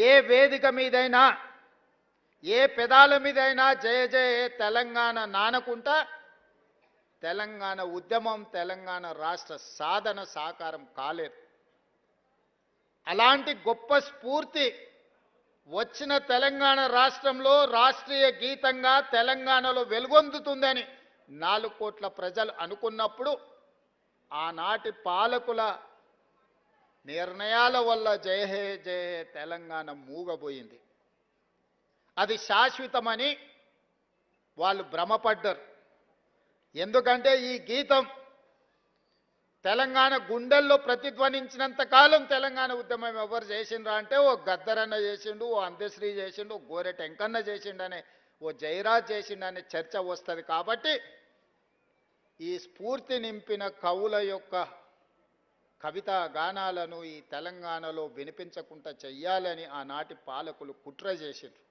ఏ వేదిక మీదైనా ఏ పెదాల మీదైనా జయ జయ తెలంగాణ నానకుంటా తెలంగాణ ఉద్యమం తెలంగాణ రాష్ట్ర సాధన సాకారం కాలేదు. అలాంటి గొప్ప స్ఫూర్తి వచ్చిన తెలంగాణ రాష్ట్రంలో రాష్ట్రీయ గీతంగా తెలంగాణలో వెలుగొందుతుందని 4 కోట్ల ప్రజలు అనుకున్నప్పుడు ఆనాటి పాలకుల నిర్ణయాల వల్ల జయ హే జయ హే తెలంగాణ మూగబోయింది. అది శాశ్వతమని వాళ్ళు భ్రమపడ్డారు. ఎందుకంటే ఈ గీతం తెలంగాణ గుండెల్లో ప్రతిధ్వనించినంత కాలం తెలంగాణ ఉద్యమం ఎవరు చేసిండ్రా అంటే ఓ గద్దరన్న చేసిండు, ఓ అందశ్రీ చేసిండు, ఓ గోరె టెంకన్న చేసిండనే, ఓ జయరాజ్ చేసిండనే చర్చ వస్తుంది. కాబట్టి ఈ స్ఫూర్తి నింపిన కవుల యొక్క కవితా గానాలను ఈ తెలంగాణలో వినిపించకుండా చెయ్యాలని ఆనాటి పాలకులు కుట్ర చేసిండ్రు.